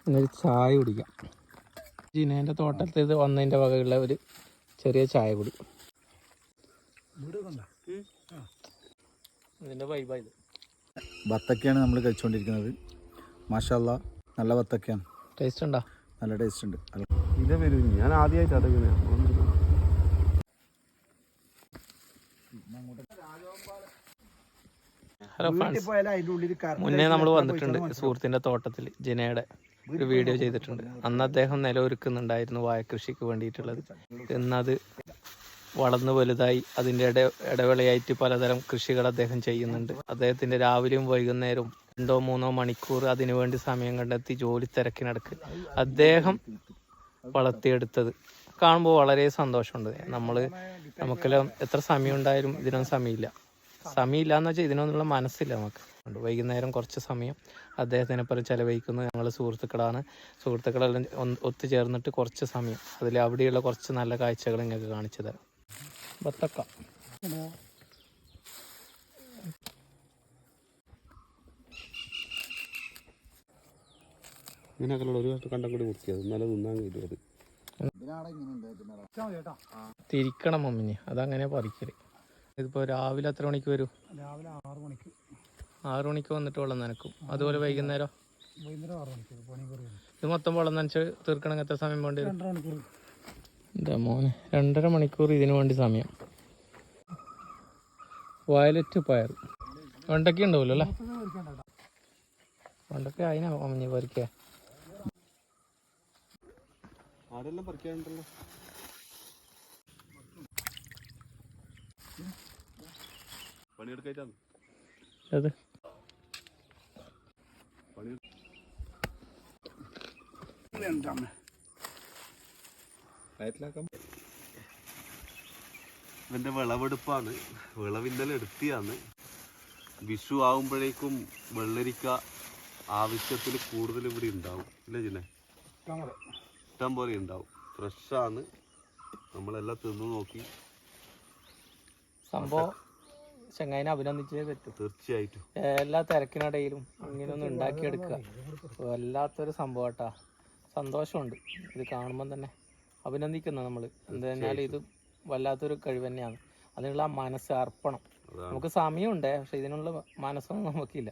എന്നൊരു ചായ കുടിക്കാം. ജിനേൻ്റെ തോട്ടത്തിൽ വന്നതിൻ്റെ വകയുള്ള ഒരു ചെറിയ ചായ കുടി. ഇതിൻ്റെ വൈബായത്. ബത്തക്കയാണ് നമ്മൾ കഴിച്ചുകൊണ്ടിരിക്കുന്നത്. മാഷാ അല്ലാ, നല്ല ബത്തക്കയാണ്. ടേസ്റ്റ് ഉണ്ടോ? നല്ല ടേസ്റ്റ് ഉണ്ട്. ഇതേ വരും. ഞാൻ ആദ്യമായിട്ട് അടങ്ങുന്നത്. ഹലോ ഫ്രണ്ട്സ്, മുന്നേ നമ്മൾ വന്നിട്ടുണ്ട് സുഹൃത്തിൻ്റെ തോട്ടത്തിൽ. ജിനയുടെ ഒരു വീഡിയോ ചെയ്തിട്ടുണ്ട്. അന്ന് അദ്ദേഹം നിലമൊരുക്കുന്നുണ്ടായിരുന്നു വാഴക്കൃഷിക്ക് വേണ്ടിയിട്ടുള്ളത്. ഇന്നത് വളർന്ന് വലുതായി അതിൻ്റെ ഇടവേളയായിട്ട് പലതരം കൃഷികൾ അദ്ദേഹം ചെയ്യുന്നുണ്ട്. അദ്ദേഹത്തിൻ്റെ രാവിലെയും വൈകുന്നേരവും 2-3 മണിക്കൂർ അതിനുവേണ്ടി സമയം കണ്ടെത്തി ജോലി തിരക്കിനടക്ക് അദ്ദേഹം വളർത്തിയെടുത്തത് കാണുമ്പോൾ വളരെ സന്തോഷമുണ്ട്. നമുക്കെല്ലാം എത്ര സമയം ഉണ്ടായാലും ഇതിനൊന്നും സമയമില്ല എന്ന് വെച്ചാൽ ഇതിനൊന്നുള്ള മനസ്സില്ല നമുക്ക്. വൈകുന്നേരം കുറച്ച് സമയം അദ്ദേഹത്തിനെ പോലെ ചെലവഴിക്കുന്നത് ഞങ്ങൾ സുഹൃത്തുക്കളെല്ലാം ഒത്തുചേർന്നിട്ട് കുറച്ച് സമയം അതിൽ അവിടെയുള്ള കുറച്ച് നല്ല കാഴ്ചകൾ നിങ്ങൾക്ക് കാണിച്ചു തരാം. ബത്തക്ക ഇങ്ങനെയൊക്കെയുള്ള ഒരു കണ്ടം കൂടി മുറിക്കിയത് നല്ല തിന്നാൻ കഴിയും. തിരിക്കണം മമ്മിന്, അതങ്ങനെ പറിക്കല്. ഇതിപ്പോൾ രാവിലെ എത്ര മണിക്ക് വരും? രാവിലെ 6 മണിക്ക്. 6 മണിക്ക് വന്നിട്ട് വെള്ളം നനക്കും. അതുപോലെ വൈകുന്നേരം 6 മണിക്ക് ഇത് മൊത്തം വെള്ളം നനച്ച് തീർക്കണമെങ്കിൽ എത്ര സമയം വേണ്ടി വരും? 2.5 മണിക്കൂർ. എൻ്റെ മോനെ 2.5 മണിക്കൂർ ഇതിനു വേണ്ടി സമയം. വയലറ്റ് പയർ വെണ്ടയ്ക്ക ഉണ്ടാവുമല്ലോ അല്ലേ? വെണ്ടയ്ക്ക അതിനാ മഞ്ഞ പറിക്കുക. ആരെല്ലാം പറിക്കാനുണ്ടല്ലോ. പണിയെടുക്കായിട്ടാണ് അത്. ഇതിൻ്റെ വിളവെടുപ്പാണ്. വിളവിന്നലെ എടുത്തിയാണ്. വിഷു ആകുമ്പോഴേക്കും വെള്ളരിക്ക ആവശ്യത്തിൽ കൂടുതൽ ഇവിടെ ഉണ്ടാവും. ഇല്ല ജിന്നെ? ഇഷ്ടം പോലെ ഉണ്ടാവും. ഫ്രഷാണ്. നമ്മളെല്ലാം തിന്നു നോക്കി. സംഭവം ചങ്ങായിനെ അഭിനന്ദിച്ചേ പറ്റും. തീർച്ചയായിട്ടും എല്ലാ തിരക്കിനിടയിലും ഇങ്ങനെയൊന്നും ഉണ്ടാക്കിയെടുക്കുക വല്ലാത്തൊരു സംഭവം കേട്ടാ. സന്തോഷമുണ്ട് ഇത് കാണുമ്പം തന്നെ. അഭിനന്ദിക്കുന്ന നമ്മൾ എന്ത് തന്നെയാലും ഇത് വല്ലാത്തൊരു കഴിവ് തന്നെയാണ്. അതിനുള്ള മനസ്സ് അർപ്പണം. നമുക്ക് സമയമുണ്ട്, പക്ഷെ ഇതിനുള്ള മനസ്സൊന്നും നമുക്കില്ല.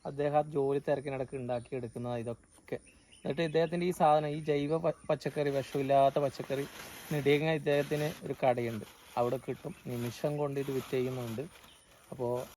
അദ്ദേഹം ആ ജോലി തിരക്കിനിടക്ക് ഉണ്ടാക്കിയെടുക്കുന്നതാണ് ഇതൊക്കെ. എന്നിട്ട് ഇദ്ദേഹത്തിൻ്റെ ഈ സാധനം, ഈ ജൈവ പച്ചക്കറി, വിഷമില്ലാത്ത പച്ചക്കറി നെടിയങ്ങ ഇദ്ദേഹത്തിന് ഒരു കടയുണ്ട്. അവിടെ കിട്ടും. നിമിഷം കൊണ്ട് ഇത് വിറ്റ് ചെയ്യുന്നുണ്ട്. അപ്പോൾ